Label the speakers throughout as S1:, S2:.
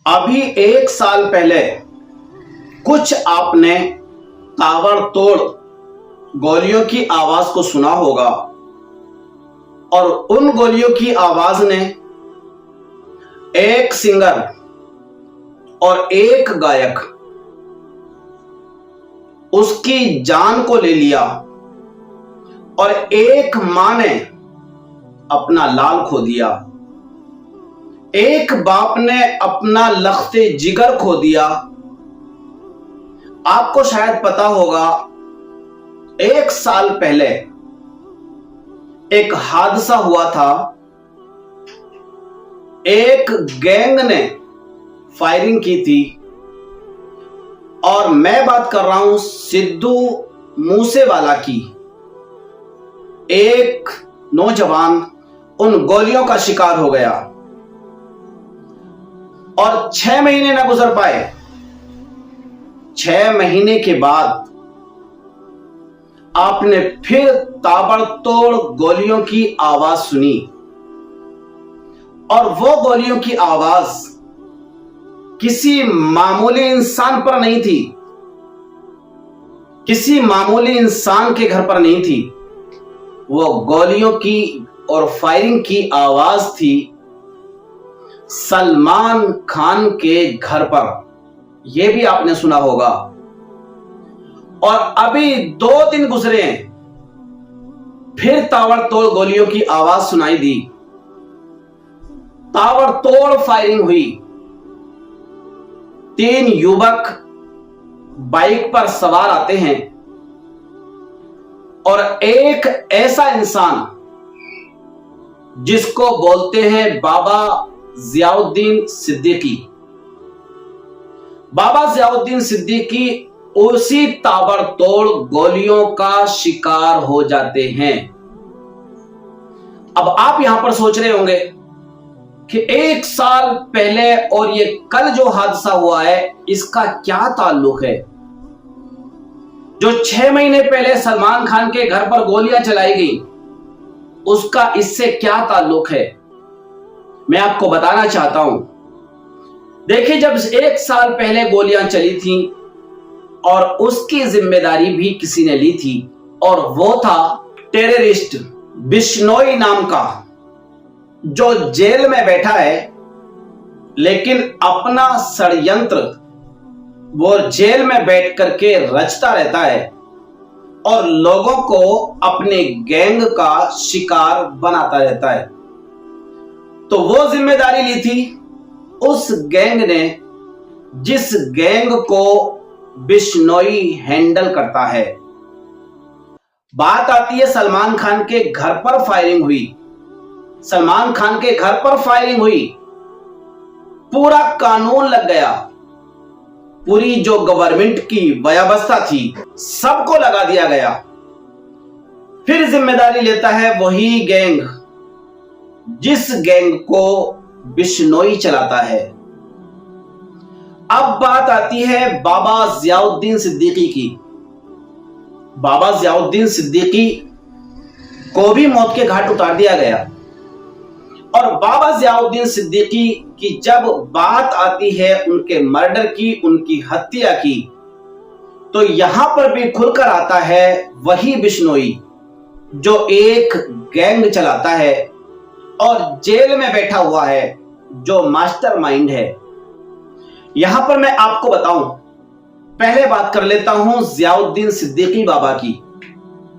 S1: अभी 1 साल पहले कुछ आपने ताबड़तोड़ गोलियों की आवाज को सुना होगा और उन गोलियों की आवाज ने एक सिंगर और एक गायक उसकी जान को ले लिया और एक मां ने अपना लाल खो दिया। एक बाप ने अपना लख्ते जिगर खो दिया। आपको शायद पता होगा 1 साल पहले एक हादसा हुआ था। एक गैंग ने फायरिंग की थी और मैं बात कर रहा हूं सिद्धू मूसेवाला की। एक नौजवान उन गोलियों का शिकार हो गया और 6 महीने न गुजर पाए। 6 महीने के बाद आपने फिर ताबड़तोड़ गोलियों की आवाज सुनी और वो गोलियों की आवाज किसी मामूली इंसान पर नहीं थी, किसी मामूली इंसान के घर पर नहीं थी। वो गोलियों की और फायरिंग की आवाज थी सलमान खान के घर पर। यह भी आपने सुना होगा। और अभी 2 दिन गुजरे फिर ताबड़तोड़ गोलियों की आवाज सुनाई दी। ताबड़तोड़ फायरिंग हुई। 3 युवक बाइक पर सवार आते हैं और एक ऐसा इंसान जिसको बोलते हैं बाबा ज़ियाउद्दीन सिद्दीकी। बाबा ज़ियाउद्दीन सिद्दीकी उसी ताबड़तोड़ गोलियों का शिकार हो जाते हैं। अब आप यहां पर सोच रहे होंगे कि 1 साल पहले और ये कल जो हादसा हुआ है इसका क्या ताल्लुक है। जो 6 महीने पहले सलमान खान के घर पर गोलियां चलाई गई उसका इससे क्या ताल्लुक है, मैं आपको बताना चाहता हूं। देखिए, जब 1 साल पहले गोलियां चली थी और उसकी जिम्मेदारी भी किसी ने ली थी और वो था टेररिस्ट बिश्नोई नाम का, जो जेल में बैठा है लेकिन अपना षड्यंत्र वो जेल में बैठ करके रचता रहता है और लोगों को अपने गैंग का शिकार बनाता रहता है। तो वो जिम्मेदारी ली थी उस गैंग ने जिस गैंग को बिश्नोई हैंडल करता है। बात आती है सलमान खान के घर पर फायरिंग हुई। सलमान खान के घर पर फायरिंग हुई, पूरा कानून लग गया। पूरी जो गवर्नमेंट की व्यवस्था थी सबको लगा दिया गया। फिर जिम्मेदारी लेता है वही गैंग जिस गैंग को बिश्नोई चलाता है। अब बात आती है बाबा ज़ियाउद्दीन सिद्दीकी की। बाबा ज़ियाउद्दीन सिद्दीकी को भी मौत के घाट उतार दिया गया और बाबा ज़ियाउद्दीन सिद्दीकी की जब बात आती है उनके मर्डर की, उनकी हत्या की, तो यहां पर भी खुलकर आता है वही बिश्नोई जो एक गैंग चलाता है और जेल में बैठा हुआ है, जो मास्टरमाइंड है। यहां पर मैं आपको बताऊं, पहले बात कर लेता हूं ज़ियाउद्दीन सिद्दीकी बाबा की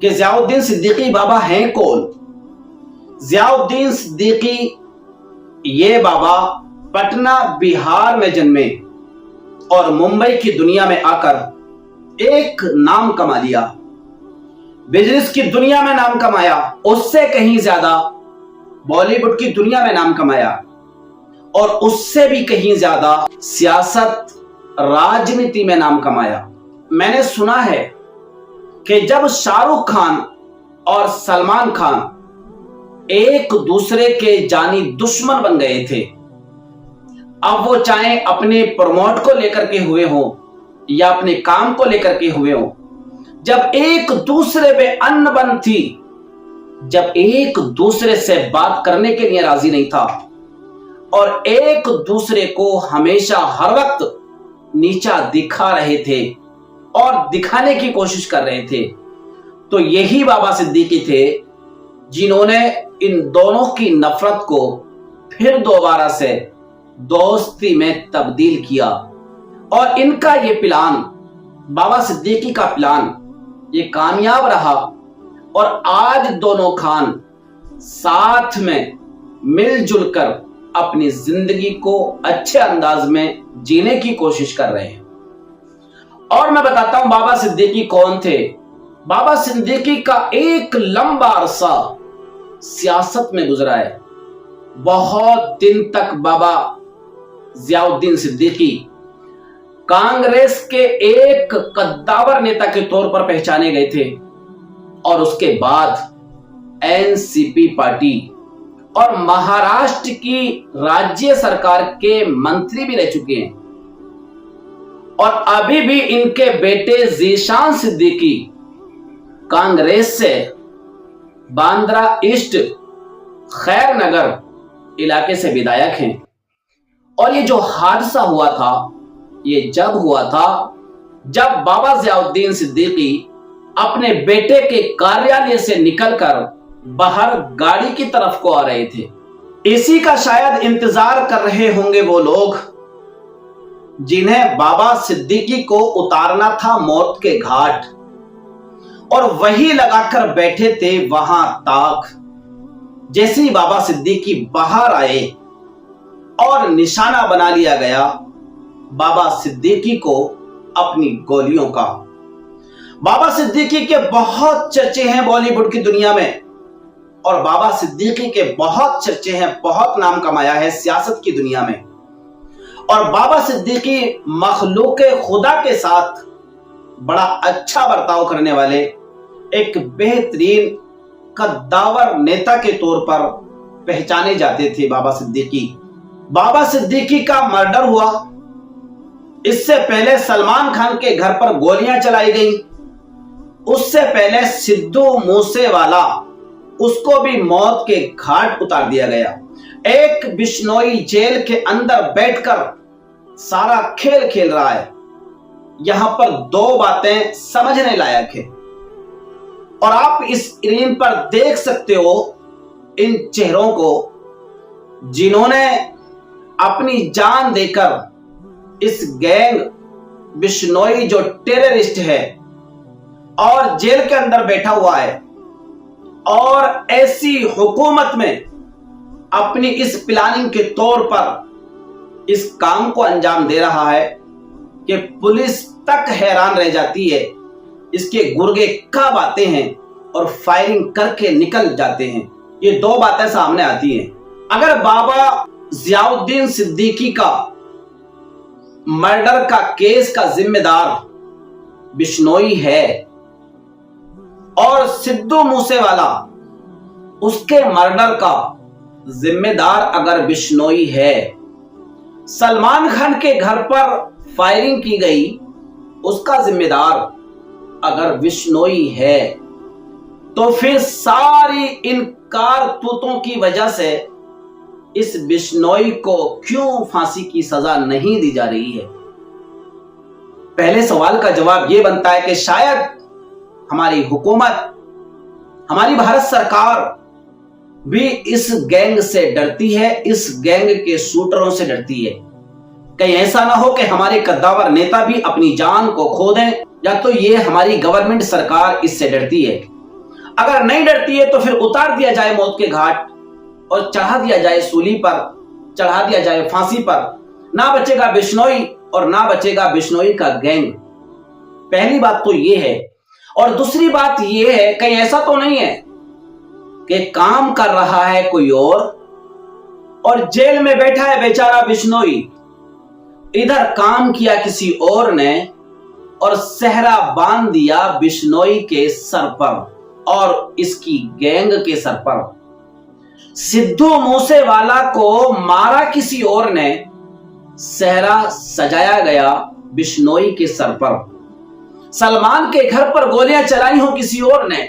S1: कि ज़ियाउद्दीन सिद्दीकी बाबा हैं कौन। ज़ियाउद्दीन सिद्दीकी ये बाबा पटना बिहार में जन्मे और मुंबई की दुनिया में आकर एक नाम कमा लिया। बिजनेस की दुनिया में नाम कमाया, उससे कहीं ज्यादा बॉलीवुड की दुनिया में नाम कमाया और उससे भी कहीं ज्यादा सियासत राजनीति में नाम कमाया। मैंने सुना है कि जब शाहरुख खान और सलमान खान एक दूसरे के जानी दुश्मन बन गए थे, अब वो चाहे अपने प्रमोट को लेकर के हुए हो या अपने काम को लेकर के हुए हो, जब एक दूसरे पे अन्न बन थी, जब एक दूसरे से बात करने के लिए राजी नहीं था और एक दूसरे को हमेशा हर वक्त नीचा दिखा रहे थे और दिखाने की कोशिश कर रहे थे। तो यही बाबा सिद्दीकी थे जिन्होंने इन दोनों की नफरत को फिर दोबारा से दोस्ती में तब्दील किया। और इनका ये प्लान, बाबा सिद्दीकी का प्लान, ये कामयाब रहा और आज दोनों खान साथ में मिलजुल कर अपनी जिंदगी को अच्छे अंदाज में जीने की कोशिश कर रहे हैं। और मैं बताता हूं बाबा सिद्दीकी कौन थे। बाबा सिद्दीकी का एक लंबा अरसा सियासत में गुजरा है। बहुत दिन तक बाबा जियाउद्दीन सिद्दीकी कांग्रेस के एक कद्दावर नेता के तौर पर पहचाने गए थे और उसके बाद एनसीपी पार्टी और महाराष्ट्र की राज्य सरकार के मंत्री भी रह चुके हैं। और अभी भी इनके बेटे ज़ीशान सिद्दीकी कांग्रेस से बांद्रा ईस्ट खैर नगर इलाके से विधायक हैं। और ये जो हादसा हुआ था, ये जब हुआ था जब बाबा जियाउद्दीन सिद्दीकी अपने बेटे के कार्यालय से निकलकर बाहर गाड़ी की तरफ को आ रहे थे। इसी का शायद इंतजार कर रहे होंगे वो लोग जिन्हें बाबा सिद्दीकी को उतारना था मौत के घाट, और वही लगाकर बैठे थे वहां ताक। जैसे ही बाबा सिद्दीकी बाहर आए और निशाना बना लिया गया बाबा सिद्दीकी को अपनी गोलियों का। बाबा सिद्दीकी के बहुत चर्चे हैं बॉलीवुड की दुनिया में, और बाबा सिद्दीकी के बहुत चर्चे हैं, बहुत नाम कमाया है सियासत की दुनिया में। और बाबा सिद्दीकी मखलूक खुदा के साथ बड़ा अच्छा बर्ताव करने वाले एक बेहतरीन कद्दावर नेता के तौर पर पहचाने जाते थे बाबा सिद्दीकी। बाबा सिद्दीकी का मर्डर हुआ, इससे पहले सलमान खान के घर पर गोलियां चलाई गई, उससे पहले सिद्धू मूसेवाला, उसको भी मौत के घाट उतार दिया गया। एक बिश्नोई जेल के अंदर बैठकर सारा खेल खेल रहा है। यहां पर दो बातें समझने लायक है, और आप इस स्क्रीन पर देख सकते हो इन चेहरों को जिन्होंने अपनी जान देकर इस गैंग बिश्नोई जो टेररिस्ट है और जेल के अंदर बैठा हुआ है, और ऐसी हुकूमत में अपनी इस प्लानिंग के तौर पर इस काम को अंजाम दे रहा है कि पुलिस तक हैरान रह जाती है। इसके गुर्गे कब आते हैं और फायरिंग करके निकल जाते हैं। ये दो बातें सामने आती हैं। अगर बाबा जियाउद्दीन सिद्दीकी का मर्डर का केस का जिम्मेदार बिश्नोई है और सिद्धू मूसेवाला उसके मर्डर का जिम्मेदार अगर बिश्नोई है, सलमान खान के घर पर फायरिंग की गई उसका जिम्मेदार अगर बिश्नोई है, तो फिर सारी इन कारतूतों की वजह से इस बिश्नोई को क्यों फांसी की सजा नहीं दी जा रही है? पहले सवाल का जवाब यह बनता है कि शायद हमारी हुकूमत, हमारी भारत सरकार भी इस गैंग से डरती है, इस गैंग के शूटरों से डरती है। कहीं ऐसा ना हो कि हमारे कद्दावर नेता भी अपनी जान को खो दें, या तो ये हमारी गवर्नमेंट सरकार इससे डरती है। अगर नहीं डरती है तो फिर उतार दिया जाए मौत के घाट और चढ़ा दिया जाए सूली पर, चढ़ा दिया जाए फांसी पर। ना बचेगा बिश्नोई और ना बचेगा बिश्नोई का गैंग। पहली बात तो ये है। और दूसरी बात ये है, कहीं ऐसा तो नहीं है कि काम कर रहा है कोई और जेल में बैठा है बेचारा बिश्नोई, इधर काम किया किसी और ने और सेहरा बांध दिया बिश्नोई के सर पर और इसकी गैंग के सर पर। सिद्धू मूसेवाला को मारा किसी और ने, सेहरा सजाया गया बिश्नोई के सर पर। सलमान के घर पर गोलियां चलाई हो किसी और ने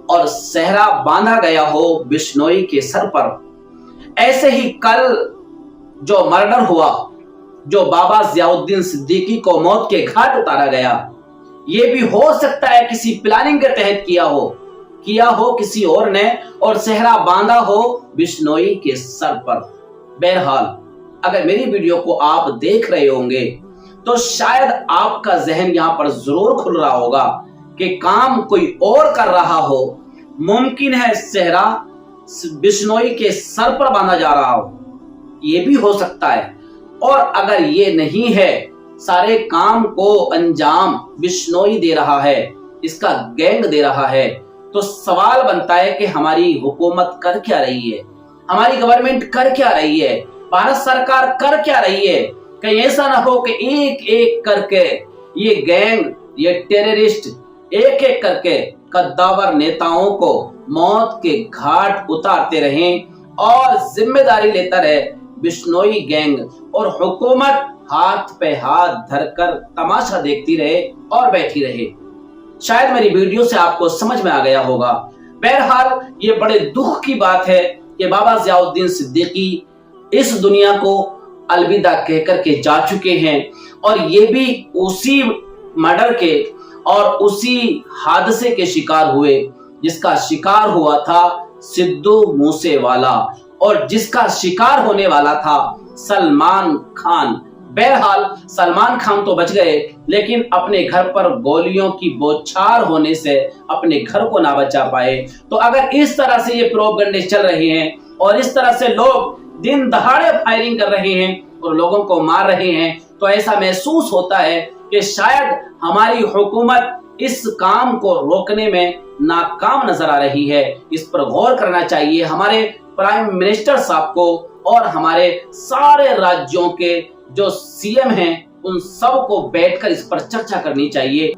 S1: और सेहरा बांधा गया हो बिश्नोई के सर पर। ऐसे ही कल जो मर्डर हुआ, जो बाबा जियाउद्दीन सिद्दीकी को मौत के घाट उतारा गया, ये भी हो सकता है किसी प्लानिंग के तहत किया हो किसी और ने, और सेहरा बांधा हो बिश्नोई के सर पर। बहरहाल अगर मेरी वीडियो को आप देख रहे होंगे तो शायद आपका जहन यहां पर जरूर खुल रहा होगा कि काम कोई और कर रहा हो, मुमकिन है सेहरा बिश्नोई के सर पर बांधा जा रहा हो, ये भी हो सकता है। और अगर ये नहीं है, सारे काम को अंजाम बिश्नोई दे रहा है, इसका गैंग दे रहा है, तो सवाल बनता है कि हमारी हुकूमत कर क्या रही है, हमारी गवर्नमेंट कर क्या रही है, भारत सरकार कर क्या रही है। कहीं ऐसा ना हो कि एक एक करके ये गैंग, ये टेररिस्ट एक एक करके कद्दावर नेताओं को मौत के घाट उतारते रहें और जिम्मेदारी लेता रहे बिश्नोई गैंग, और हुकूमत हाथ पे हाथ धरकर तमाशा देखती रहे और बैठी रहे। शायद मेरी वीडियो से आपको समझ में आ गया होगा। बहरहाल ये बड़े दुख की बात है कि बाबा जियाउद्दीन सिद्दीकी इस दुनिया को अलविदा कहकर के जा चुके हैं, और ये भी उसी मर्डर के और उसी हादसे के शिकार हुए जिसका शिकार हुआ था सिद्धू मूसेवाला, और जिसका शिकार होने वाला था सलमान खान। बहरहाल सलमान खान तो बच गए, लेकिन अपने घर पर गोलियों की बौछार होने से अपने घर को ना बचा पाए। तो अगर इस तरह से ये प्रोपगंडे चल रहे हैं और इस तरह से लोग दिन दहाड़े फायरिंग कर रहे हैं और लोगों को मार रहे हैं, तो ऐसा महसूस होता है कि शायद हमारी हुकूमत इस काम को रोकने में नाकाम नजर आ रही है। इस पर गौर करना चाहिए हमारे प्राइम मिनिस्टर साहब को, और हमारे सारे राज्यों के जो सीएम हैं उन सब को बैठकर इस पर चर्चा करनी चाहिए।